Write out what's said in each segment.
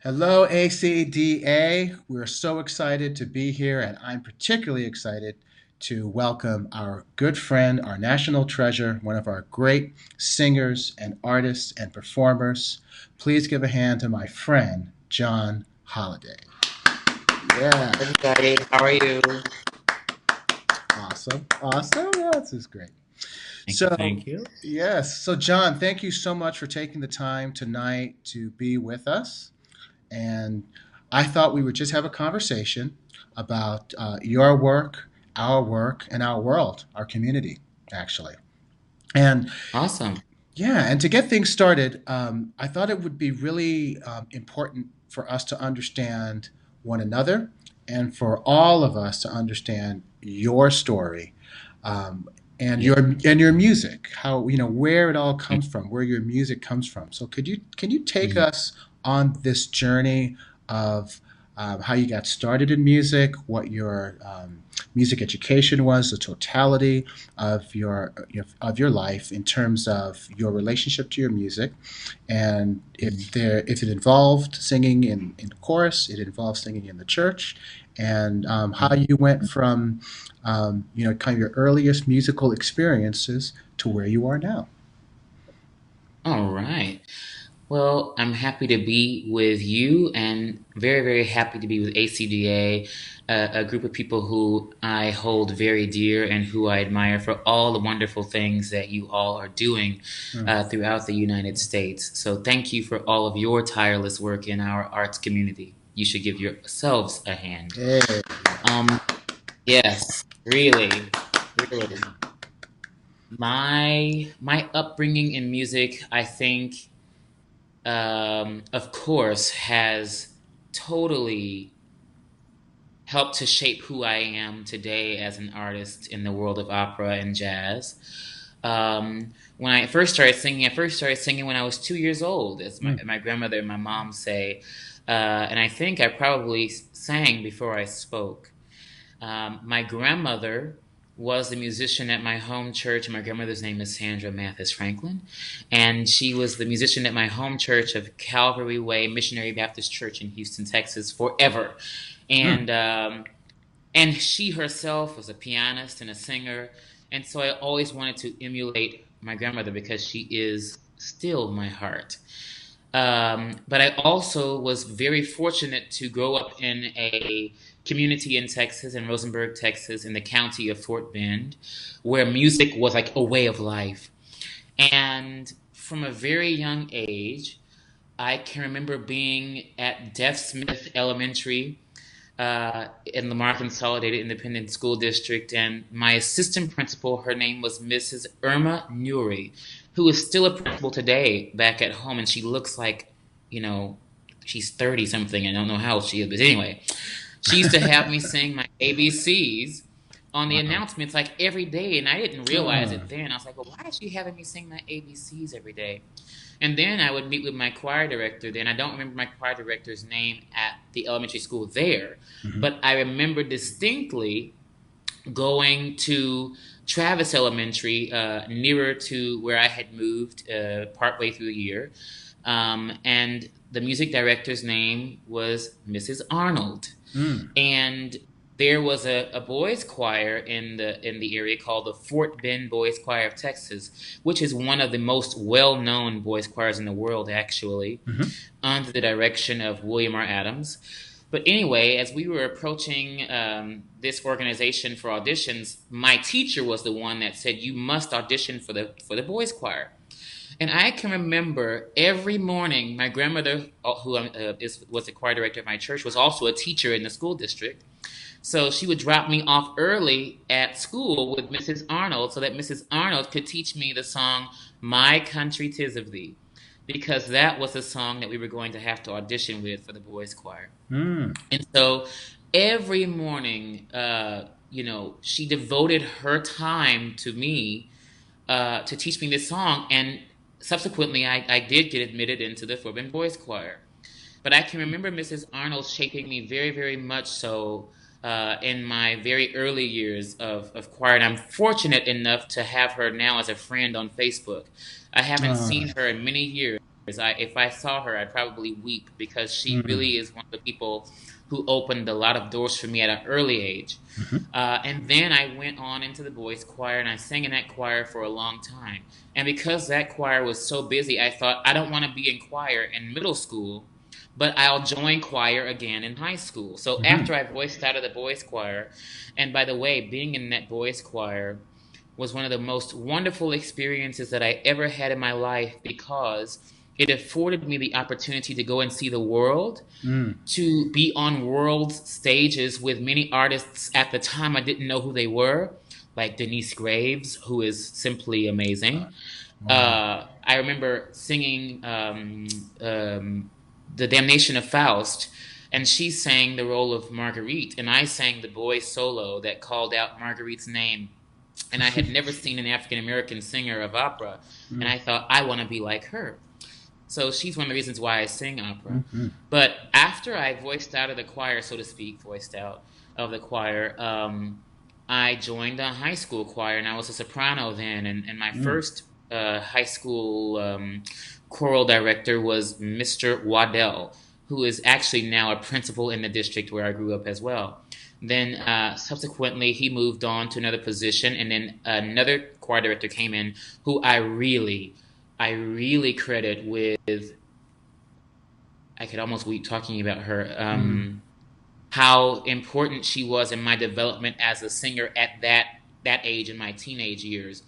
Hello, ACDA. We're so excited to be here, and I'm particularly excited to welcome our good friend, our national treasure, one of our great singers and artists and performers. Please give a hand to my friend, John Holiday. Yeah, Everybody, how are you? awesome. Awesome. Yeah, this is great. Thank you, So, thank you. yes. So, John, thank you so much for taking the time tonight to be with us. And I thought we would just have a conversation about your work, and our world, our community, actually. And Awesome. yeah, and to get things started, I thought it would be really important for us to understand one another and for all of us to understand your story um, and Yeah. your music, how where it all comes from, where your music comes from. So can you take Mhm. us on this journey of how you got started in music, what your music education was, the totality of your life in terms of your relationship to your music, and Mhm. if it involved singing in chorus, it involved singing in the church, and how Mhm. you went from kind of your earliest musical experiences to where you are now. All right. Well, I'm happy to be with you and very, very happy to be with ACDA, a group of people who I hold very dear and who I admire for all the wonderful things that you all are doing Mm. throughout the United States. So thank you for all of your tireless work in our arts community. You should give yourselves a hand. Hey. Um, Yes, really, really. My upbringing in music, I think, of course, has totally helped to shape who I am today as an artist in the world of opera and jazz. When I first started singing when I was 2 years old, as Mm. my grandmother and my mom say, and I think I probably sang before I spoke. My grandmother was the musician at my home church. My grandmother's name is Sandra Mathis Franklin, and she was the musician at my home church of Calvary Way Missionary Baptist Church in Houston, Texas, forever. Mm. And and she herself was a pianist and a singer, and so I always wanted to emulate my grandmother because she is still my heart. But I also was very fortunate to grow up in a community in Texas, in Rosenberg, Texas, in the county of Fort Bend, where music was like a way of life. And from a very young age, I can remember being at Deaf Smith Elementary in Lamar Consolidated Independent School District, and my assistant principal, her name was Mrs. Irma Nuri, who is still a principal today back at home, and she looks like, you know, she's 30 something. I don't know how old she is, but anyway, she used to have me sing my ABCs on the Wow. announcements like every day, and I didn't realize Ah. it then. I was like, well, why is she having me sing my ABCs every day? And then I would meet with my choir director. Then I don't remember my choir director's name at the elementary school there, Mhm. but I remember distinctly going to Travis Elementary, nearer to where I had moved partway through the year. And the music director's name was Mrs. Arnold, Mm. and there was a boys choir in the area called the Fort Bend Boys Choir of Texas, which is one of the most well-known boys choirs in the world, actually, Mhm. under the direction of William R. Adams. But anyway, as we were approaching this organization for auditions, my teacher was the one that said, "You must audition for the boys choir." And I can remember every morning, my grandmother, who was the choir director of my church, was also a teacher in the school district. So she would drop me off early at school with Mrs. Arnold so that Mrs. Arnold could teach me the song My Country 'Tis of Thee, because that was the song that we were going to have to audition with for the boys' choir. Mm. And so every morning, she devoted her time to me to teach me this song. And subsequently, I did get admitted into the Fort Bend Boys Choir. But I can remember Mrs. Arnold shaping me very, very much so in my very early years of choir. And I'm fortunate enough to have her now as a friend on Facebook. I haven't Ah. seen her in many years. If I saw her, I'd probably weep because she Mm. really is one of the people who opened a lot of doors for me at an early age. Mhm. And then I went on into the boys' choir and I sang in that choir for a long time. And because that choir was so busy, I thought, I don't want to be in choir in middle school, but I'll join choir again in high school. So Mhm. after I voiced out of the boys' choir, and by the way, being in that boys' choir was one of the most wonderful experiences that I ever had in my life because it afforded me the opportunity to go and see the world, Mm. to be on world stages with many artists at the time I didn't know who they were, like Denise Graves, who is simply amazing. Wow. I remember singing The Damnation of Faust, and she sang the role of Marguerite, and I sang the boy solo that called out Marguerite's name. And I had never seen an African American singer of opera, and Mm. I thought, I want to be like her. So she's one of the reasons why I sing opera. Mhm. But after I voiced out of the choir, so to speak, voiced out of the choir, I joined a high school choir, and I was a soprano then. And my Mm. first high school choral director was Mr. Waddell, who is actually now a principal in the district where I grew up as well. Then subsequently, he moved on to another position, and then another choir director came in who I really credit with. I could almost weep talking about her. Mm. How important she was in my development as a singer at that age in my teenage years,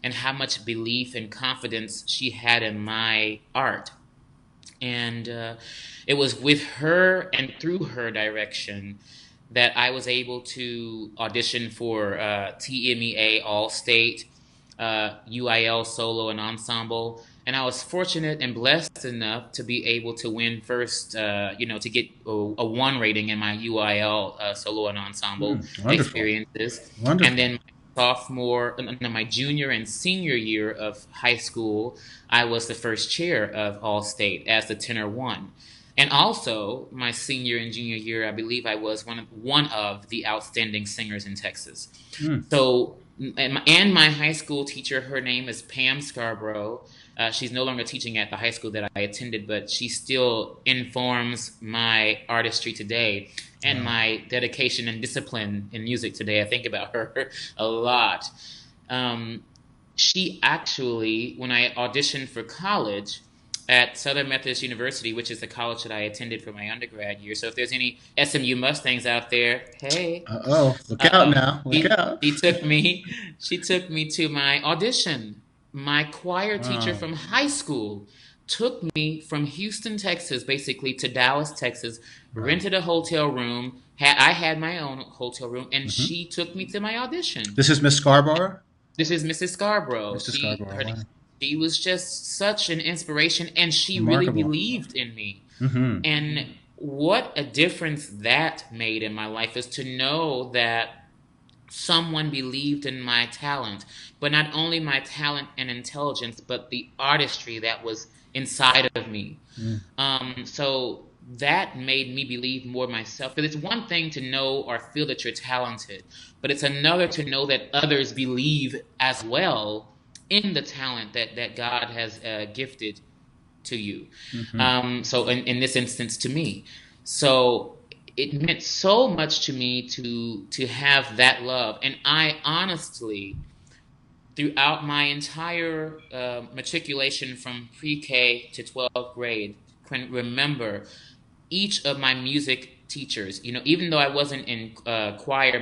and how much belief and confidence she had in my art. And it was with her and through her direction that I was able to audition for TMEA All State, UIL Solo and Ensemble. And I was fortunate and blessed enough to be able to win first, to get a one rating in my UIL Solo and Ensemble Mm. Wonderful. experiences. And Wonderful. then my junior and senior year of high school, I was the first chair of All State as the tenor one. And also, my senior and junior year, I believe I was one of the outstanding singers in Texas. Mm. So, and my high school teacher, her name is Pam Scarborough. She's no longer teaching at the high school that I attended, but she still informs my artistry today and Wow. my dedication and discipline in music today. I think about her a lot. Um, she actually, when I auditioned for college at Southern Methodist University, which is the college that I attended for my undergrad year. So if there's any SMU Mustangs out there, hey, Uh-oh. Look out now. Look she out. she took me she took me to my audition. My choir teacher Wow. from high school took me from Houston, Texas, basically to Dallas, Texas, Wow. rented a hotel room. I had my own hotel room, and Hmm. she took me to my audition. This is Miss Scarborough? This is Mrs. Scarborough. Mr. Scarborough. Wow. She was just such an inspiration, and she really Remarkable. believed in me. Hmm. And what a difference that made in my life is to know that someone believed in my talent, but not only my talent and intelligence, but the artistry that was inside of me. Mm. So that made me believe more myself. Because it's one thing to know or feel that you're talented, but it's another to know that others believe as well in the talent that God has gifted to you. Hmm. So in this instance, to me. So it meant so much to me to have that love, and I honestly, throughout my entire matriculation from pre-K to 12th grade, can remember each of my music teachers. Even though I wasn't in choir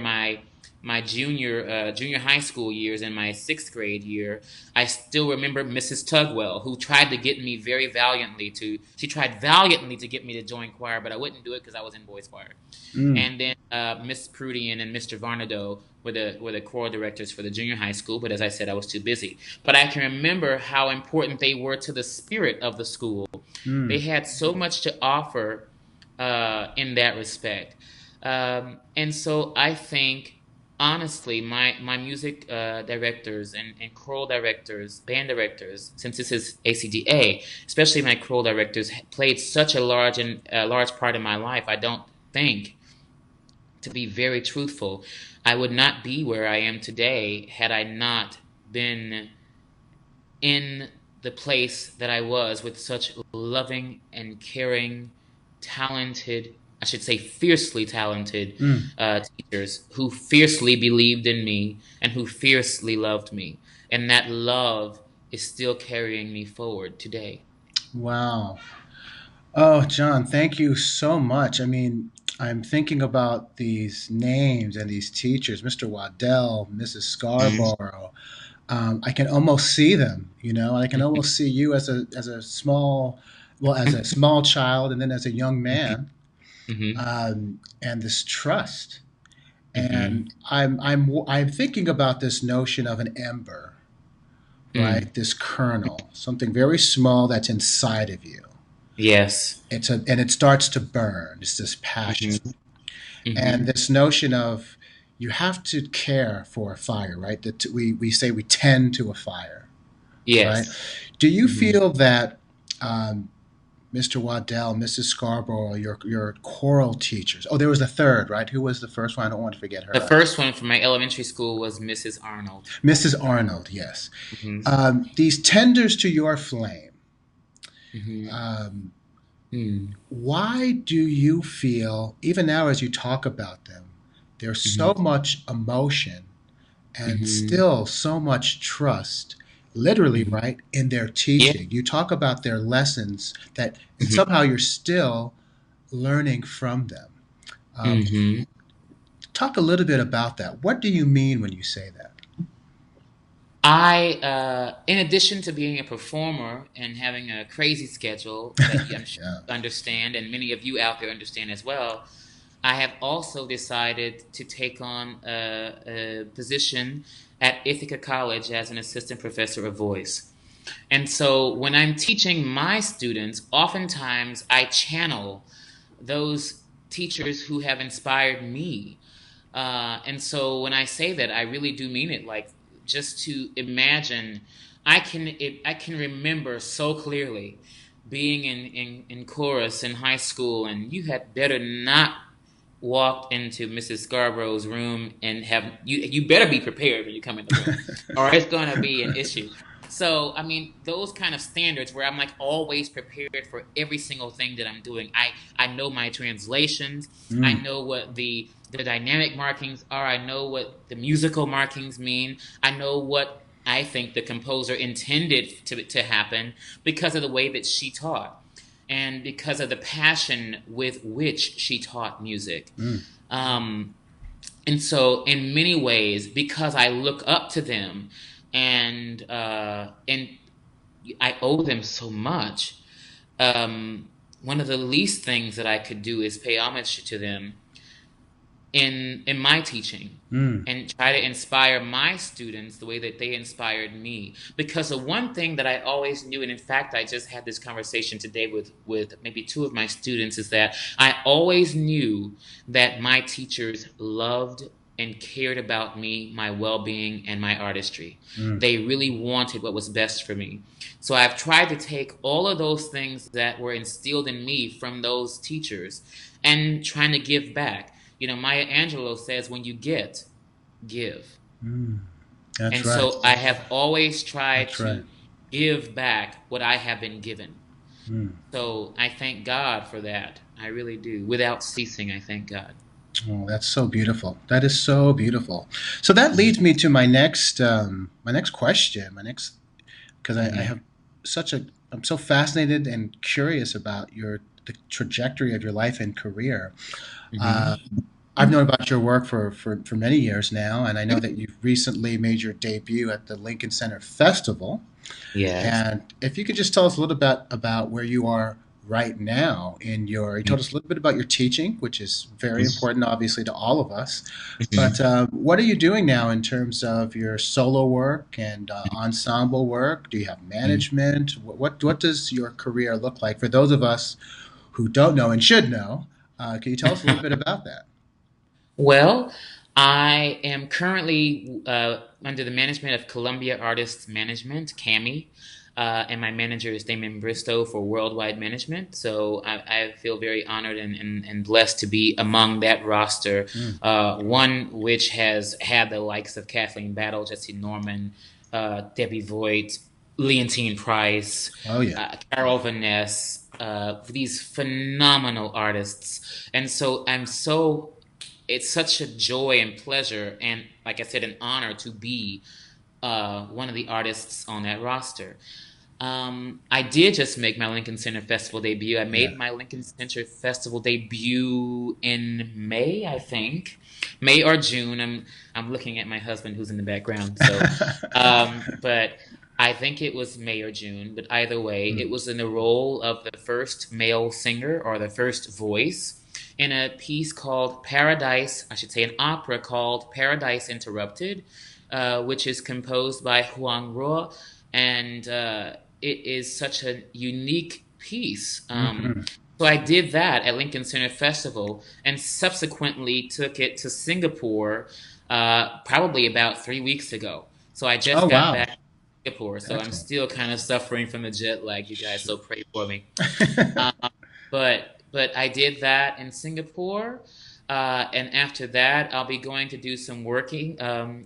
my junior high school years and my sixth grade year, I still remember Mrs. Tugwell, who tried to get me very valiantly to. She tried valiantly to get me to join choir, but I wouldn't do it because I was in boys choir. Mm. And then Miss Prudian and Mr. Varnado were the choral directors for the junior high school. But as I said, I was too busy. But I can remember how important they were to the spirit of the school. They Mm. had so much to offer in that respect. And so I think, honestly, my music directors and choral directors, band directors, since this is ACDA, especially my choral directors, played such a large part in my life. I don't think, to be very truthful, I would not be where I am today had I not been in the place that I was with such loving and caring, talented, I should say fiercely talented Mm. teachers who fiercely believed in me and who fiercely loved me. And that love is still carrying me forward today. Wow. Oh, John, thank you so much. I mean, I'm thinking about these names and these teachers, Mr. Waddell, Mrs. Mhm. Scarborough. I can almost see them, you know, and I can almost see you as a small, well, as a small child, and then as a young man, Mhm. and this trust. Mhm. And I'm thinking about this notion of an ember, Mm. right? This kernel, something very small that's inside of you. Yes. And it starts to burn. It's this passion. Mhm. And Mhm. this notion of you have to care for a fire, right? That we say we tend to a fire, right? Yes. Do you Mhm. feel that um, Mr. Waddell, Mrs. Scarborough, your choral teachers? Oh, there was the third, right? Who was the first one? I don't want to forget The her. first one from my elementary school was Mrs. Arnold. Mrs. Arnold, yes. Mhm. These tenders to your flame. Mhm. Um, Mm. why do you feel, even now as you talk about them, there's so Mhm. much emotion and Mhm. still so much trust, literally, Mhm. right, in their Yeah. teaching? You talk about their lessons that, and Mhm. somehow you're still learning from them. Um, Mhm. talk a little bit about that. What do you mean when you say that? In addition to being a performer and having a crazy schedule that I'm sure Yeah. you understand, and many of you out there understand as well, I have also decided to take on a position at Ithaca College as an assistant professor of voice. And so when I'm teaching my students, oftentimes I channel those teachers who have inspired me. And so when I say that, I really do mean it. Like just to imagine, I can remember so clearly being in chorus in high school, and you had better not walked into Mrs. Scarborough's room and you better be prepared when you come in the room, or it's gonna be an issue. So I mean, those kind of standards where I'm like always prepared for every single thing that I'm doing. I know my translations. I Mm. know what the dynamic markings are. I know what the musical markings mean. I know what I think the composer intended to happen because of the way that she taught and because of the passion with which she taught music. Mm. Um, and so, in many ways, because I look up to them and I owe them so much, one of the least things that I could do is pay homage to them in my teaching Mm. and try to inspire my students the way that they inspired me, because the one thing that I always knew, and in fact I just had this conversation today with maybe two of my students, is that I always knew that my teachers loved and cared about me, my well-being, and my artistry. Mm. They really wanted what was best for me. So I've tried to take all of those things that were instilled in me from those teachers and trying to give back. You know, Maya Angelou says, when you get, give. Mm. That's And right. so I have always tried That's right. to give back what I have been given. Mm. So I thank God for that. I really do. Without ceasing, I thank God. Oh, that's so beautiful. That is so beautiful. So that Hmm. leads me to my next question, my next, because I Hmm. have such a, I'm so fascinated and curious about the trajectory of your life and career. Uh, Hmm. I've known about your work for many years now, and I know that you've recently made your debut at the Lincoln Center Festival. Yes. And if you could just tell us a little bit about where you are right now you told us a little bit about your teaching, which is very important, obviously, to all of us. But Hmm. what are you doing now in terms of your solo work and ensemble work? Do you have management? What does your career look like for those of us who don't know and should know? Can you tell us a little bit about that? Well, I am currently under the management of Columbia Artists Management, CAMI, and my manager is Damon Bristow for Worldwide Management. So I feel very honored and blessed to be among that roster, Mm. one which has had the likes of Kathleen Battle, Jesse Norman, Debbie Voigt. Leontine Price, Oh yeah. Carol Vaness, these phenomenal artists. And so it's such a joy and pleasure, and like I said, an honor to be one of the artists on that roster. I did just make my Lincoln Center Festival debut. I Yeah. made my Lincoln Center Festival debut in May, I think, May or June. I'm looking at my husband who's in the background. But I think it was May or June. But either way, Mm. it was in the role of the first male singer or the first voice in a piece called Paradise. I should say an opera called Paradise Interrupted, which is composed by Huang Ruo, and it is such a unique piece. Hmm. So I did that at Lincoln Center Festival, and subsequently took it to Singapore, probably about 3 weeks ago. So I Oh just got wow. back to Singapore, so I'm Excellent. still kind of suffering from the jet lag, you guys. So pray for me. Um, but I did that in Singapore, and after that, I'll be going to do some working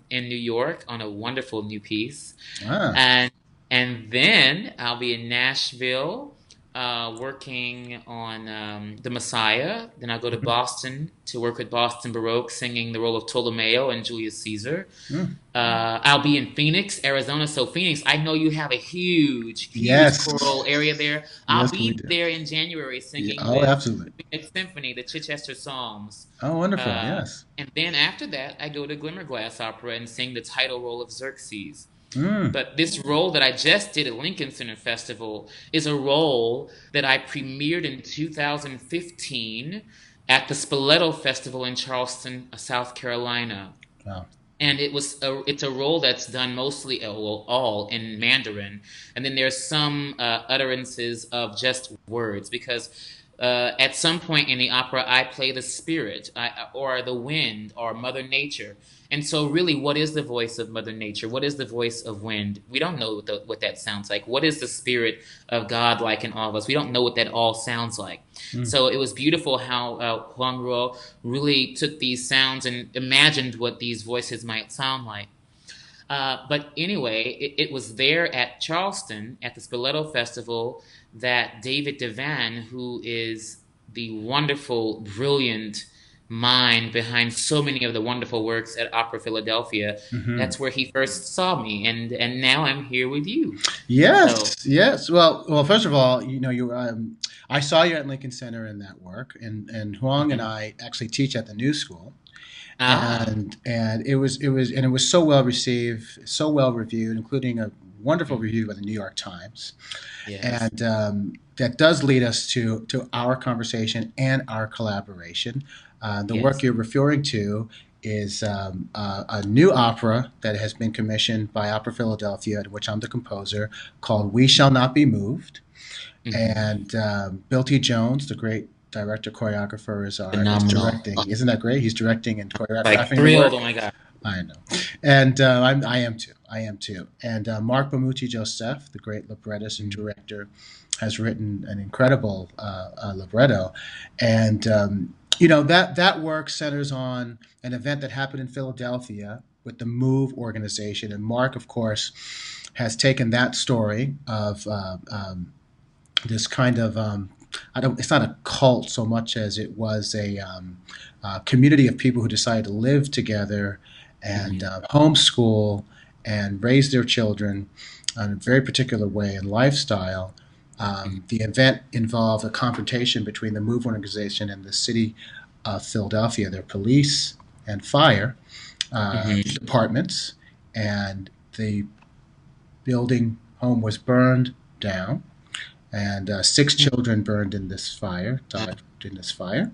in New York on a wonderful new piece, Ah. and then I'll be in Nashville working on The Messiah. Then I'll go to Mhm. Boston to work with Boston Baroque, singing the role of Ptolomeo and Julius Caesar. Mm. I'll be in Phoenix, Arizona. So Phoenix, I know you have a huge Yes. choral area there. I'll Yes, we be do. there in January Yeah. singing Oh, with absolutely. the Phoenix Symphony, the Chichester Psalms. Oh, wonderful. Uh, Yes. and then after that, I go to Glimmerglass Opera and sing the title role of Xerxes. Mm. But this role that I just did at Lincoln Center Festival is a role that I premiered in 2015 at the Spoleto Festival in Charleston, South Carolina. Wow. And it's a role that's done mostly, well, all in Mandarin, and then there's some utterances of just words, because at some point in the opera I play the spirit, or the wind, or Mother Nature. And so really, what is the voice of Mother Nature? What is the voice of wind? We don't know what that sounds like. What is the spirit of God like in all of us? We don't know what that all sounds like. Mm. So it was beautiful how Huang Ruo really took these sounds and imagined what these voices might sound like. But anyway, it was there at Charleston at the Spoleto Festival that David Devan, who is the wonderful, brilliant mind behind so many of the wonderful works at Opera Philadelphia, Hmm. that's where he first saw me, and now I'm here with you. So, Yes. Yes. Well. First of all, I saw you at Lincoln Center in that work, and Huang and mhm. I actually teach at the New School, Ah, and it was so well received, so well reviewed, including a wonderful mhm. review by the New York Times. Yes, And that does lead us to our conversation and our collaboration. The work yes. you're referring to is a new opera that has been commissioned by Opera Philadelphia, in which I'm the composer, called "We Shall Not Be Moved." Hmm. And Bill T. Jones, the great director choreographer, is Phenomenal. directing. Isn't that great? He's directing and Like choreographing the thrilled. work. Oh my God. I know, and I am too. I am too. And Mark Bamuti Joseph, the great librettist and Mhm. director, has written an incredible libretto, and that work centers on an event that happened in Philadelphia with the Move organization, and Mark, of course, has taken that story of this kind of I don't. It's not a cult so much as it was a community of people who decided to live together and Mhm. homeschool and raise their children in a very particular way and lifestyle. Mhm. The event involved a confrontation between the Move organization and the city of Philadelphia, their police and fire Mhm. departments, and the building home was burned down and six children burned in this fire, died in this fire.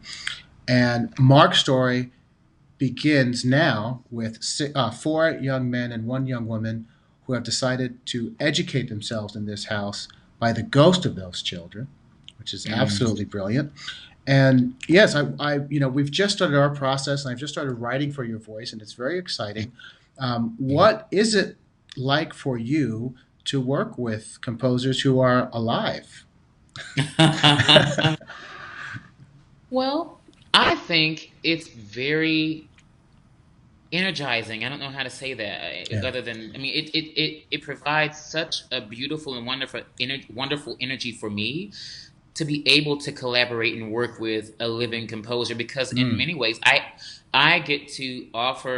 And Mark's story begins now with four young men and one young woman who have decided to educate themselves in this house by the ghost of those children, which is Mhm. absolutely brilliant. And yes, we've just started our process, and I've just started writing for your voice, and it's very exciting. Mhm. What is it like for you to work with composers who are alive? Well, I think it's very energizing. I don't know how to say that Yeah. other than, I mean, it provides such a beautiful and wonderful energy for me to be able to collaborate and work with a living composer, because in Mm. many ways I get to offer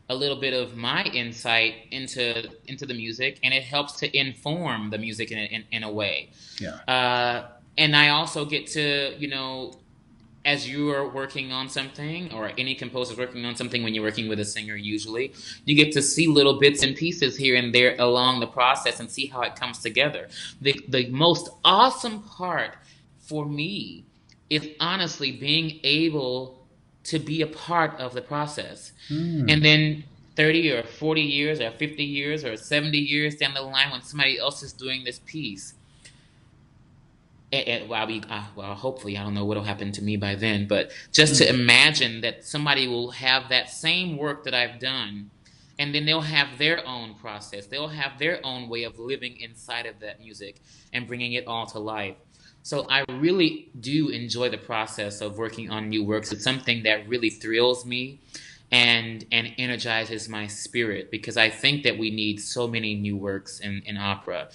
a little bit of my insight into the music, and it helps to inform the music in a way. Yeah. Uh, and I also get to, as you are working on something, or any composer is working on something, when you're working with a singer, usually you get to see little bits and pieces here and there along the process and see how it comes together. The most awesome part for me is honestly being able to be a part of the process. And Mm. then 30 or 40 years or 50 years or 70 years down the line, when somebody else is doing this piece, well, hopefully, I don't know what'll happen to me by then, but just to Mm. imagine that somebody will have that same work that I've done, and then they'll have their own process. They'll have their own way of living inside of that music and bringing it all to life. So I really do enjoy the process of working on new works. It's something that really thrills me and energizes my spirit, because I think that we need so many new works in opera.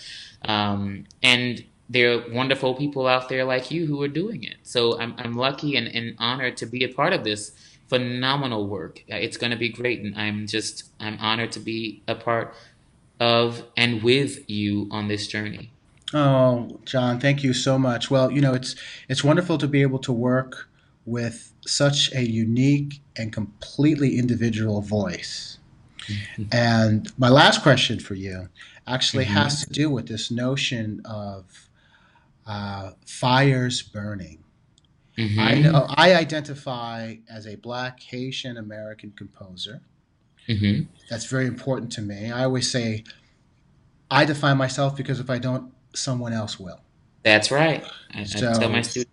And there are wonderful people out there like you who are doing it. So I'm lucky and honored to be a part of this phenomenal work. It's going to be great, and I'm honored to be a part of and with you on this journey. Oh, John, thank you so much. Well, it's wonderful to be able to work with such a unique and completely individual voice. And my last question for you actually has Hmm. to do with this notion of fires burning. I Hmm. know I identify as a Black Haitian American composer. Hmm. That's very important to me. I always say I define myself because if I don't, someone else will. That's right. I tell my So students.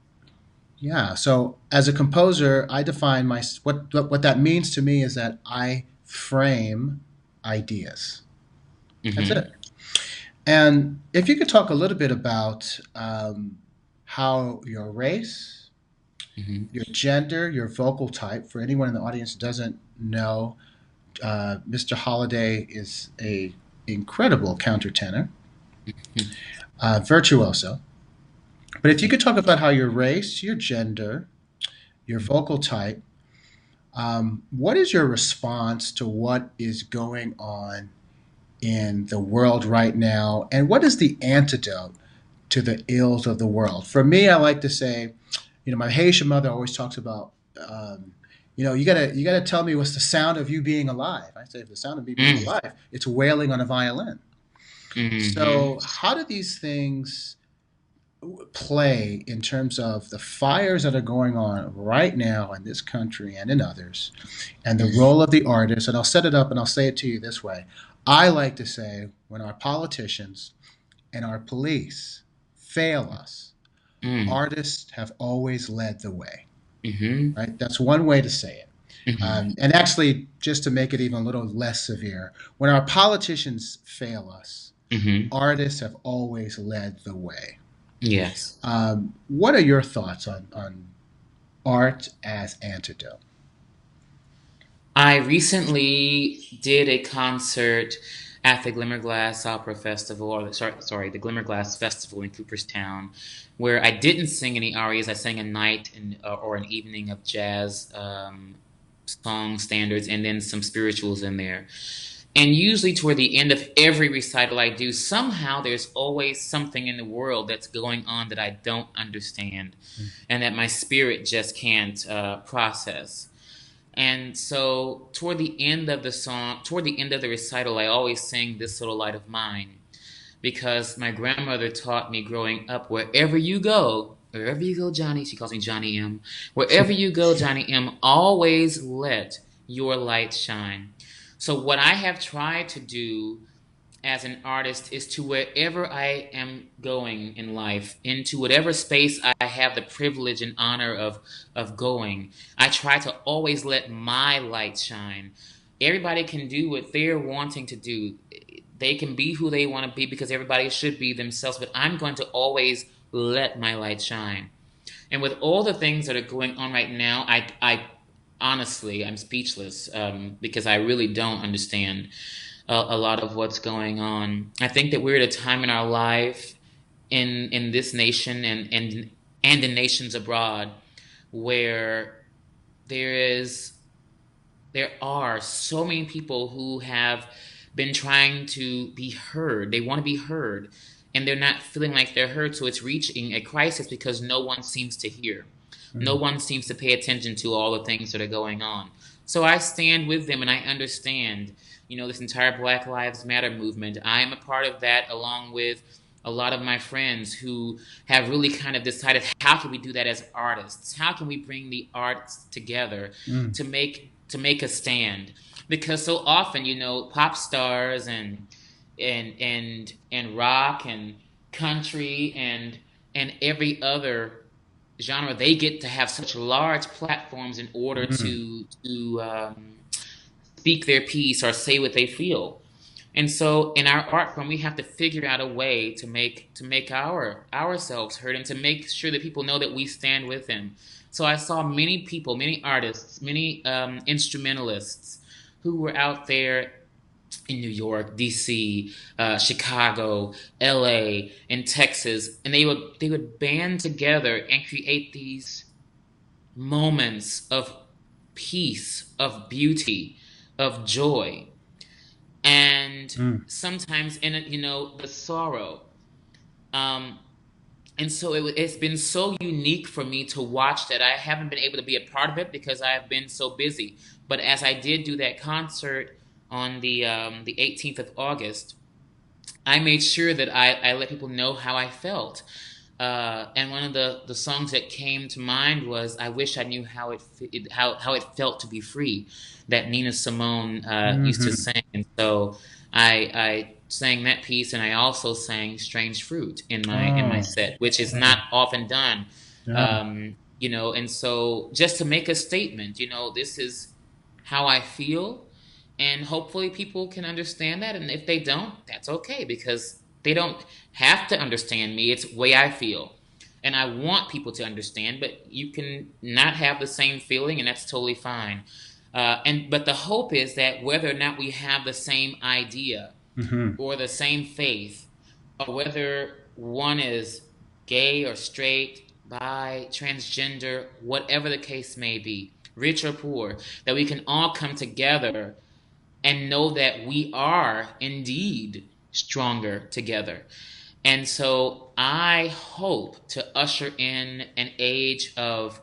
yeah, so as a composer, I define what that means to me is that I frame ideas. That's Hmm. it. And if you could talk a little bit about how your race, Hmm. your gender, your vocal type, for anyone in the audience who doesn't know, Mr. Holiday is a incredible countertenor, virtuoso. But if you could Thank talk you. about how your race, your gender, your vocal type, what is your response to what is going on in the world right now? And what is the antidote to the ills of the world? For me, I like to say, my Haitian mother always talks about, you gotta tell me what's the sound of you being alive. I say, if the sound of me being Mm. alive, it's wailing on a violin. Hmm. So, how do these things play in terms of the fires that are going on right now in this country and in others, and the role of the artist? And I'll set it up and I'll say it to you this way. I like to say when our politicians and our police fail us, Mm. artists have always led the way, Hmm. right? That's one way to say it. Hmm. And actually, just to make it even a little less severe, when our politicians fail us, Hmm. artists have always led the way. Yes. What are your thoughts on art as antidote? I recently did a concert at the Glimmerglass Opera Festival, or the Glimmerglass Festival in Cooperstown, where I didn't sing any arias. I sang a night or an evening of jazz song standards, and then some spirituals in there. And usually, toward the end of every recital I do, somehow there's always something in the world that's going on that I don't understand, and that my spirit just can't process. And so, toward the end of the recital, I always sing "This Little Light of Mine," because my grandmother taught me growing up, wherever you go, Johnny, she calls me Johnny M. Wherever you go, Johnny M, always let your light shine. So, what I have tried to do as an artist is to, wherever I am going in life, into whatever space I have the privilege and honor of going, I try to always let my light shine. Everybody can do what they're wanting to do. They can be who they want to be, because everybody should be themselves, but I'm going to always let my light shine. And with all the things that are going on right now, honestly, I'm speechless because I really don't understand a lot of what's going on. I think that we're at a time in our life in this nation and in nations abroad where there is there are so many people who have been trying to be heard. They want to be heard, and they're not feeling like they're heard. So it's reaching a crisis because no one seems to hear. No Mm, one seems to pay attention to all the things that are going on. So I stand with them and I understand, this entire Black Lives Matter movement. I am a part of that along with a lot of my friends who have really kind of decided how can we do that as artists? How can we bring the arts together mm, to make a stand? Because so often, pop stars and rock and country and every other genre, they get to have such large platforms in order mm, to speak their piece or say what they feel. And so in our art form, we have to figure out a way to make ourselves heard and to make sure that people know that we stand with them. So I saw many people, many artists, many instrumentalists who were out there in New York, D.C., Chicago, L.A., and Texas, and they would band together and create these moments of peace, of beauty, of joy, and mm. sometimes in it, the sorrow. Um, and so it's been so unique for me to watch that. I haven't been able to be a part of it because I have been so busy. But as I did do that concert on the 18th of August, I made sure that I let people know how I felt. And one of the songs that came to mind was "I Wish I Knew how it felt to be free," that Nina Simone used to Mhm. sing. And so I sang that piece, and I also sang "Strange Fruit" in my Oh, set, which is yeah, not often done. yeah. And so just to make a statement, this is how I feel, and hopefully people can understand that. And if they don't, that's okay because they don't have to understand me. It's the way I feel. And I want people to understand, but you can not have the same feeling, and that's totally fine. But the hope is that whether or not we have the same idea Hmm. or the same faith, or whether one is gay or straight, bi, transgender, whatever the case may be, rich or poor, that we can all come together and know that we are indeed stronger together. And so I hope to usher in an age of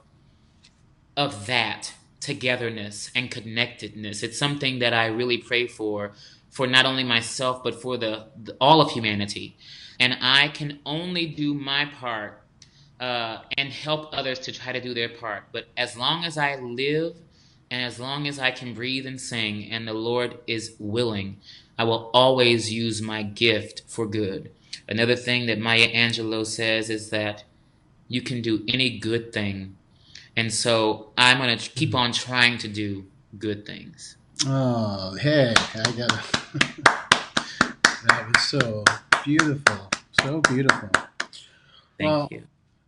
that togetherness and connectedness. It's something that I really pray for not only myself but for the all of humanity. And I can only do my part and help others to try to do their part. But as long as I live and as long as I can breathe and sing, and the Lord is willing, I will always use my gift for good. Another thing that Maya Angelou says is that you can do any good thing. And so I'm going to keep on trying to do good things. Oh, hey, I gotta. That was so beautiful, so beautiful. Thank Well, you.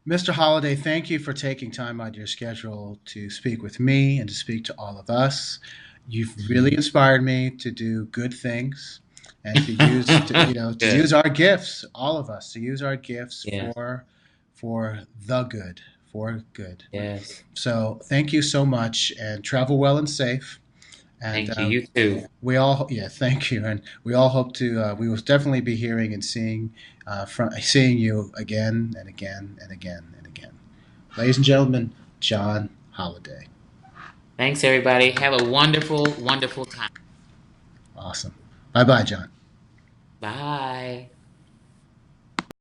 Mr. Holliday, thank you for taking time out of your schedule to speak with me and to speak to all of us. You've really inspired me to do good things and to Good. use our gifts, all of us, to use our gifts Yes. for the good, for good. Yes. So thank you so much, and travel well and safe. And Thank you. You too. we all, yeah, thank you, and we all hope to. We will definitely be hearing and seeing you again and again and again and again. Ladies and gentlemen, John Holliday. Thanks, everybody. Have a wonderful, wonderful time. Awesome. Bye bye, John. Bye.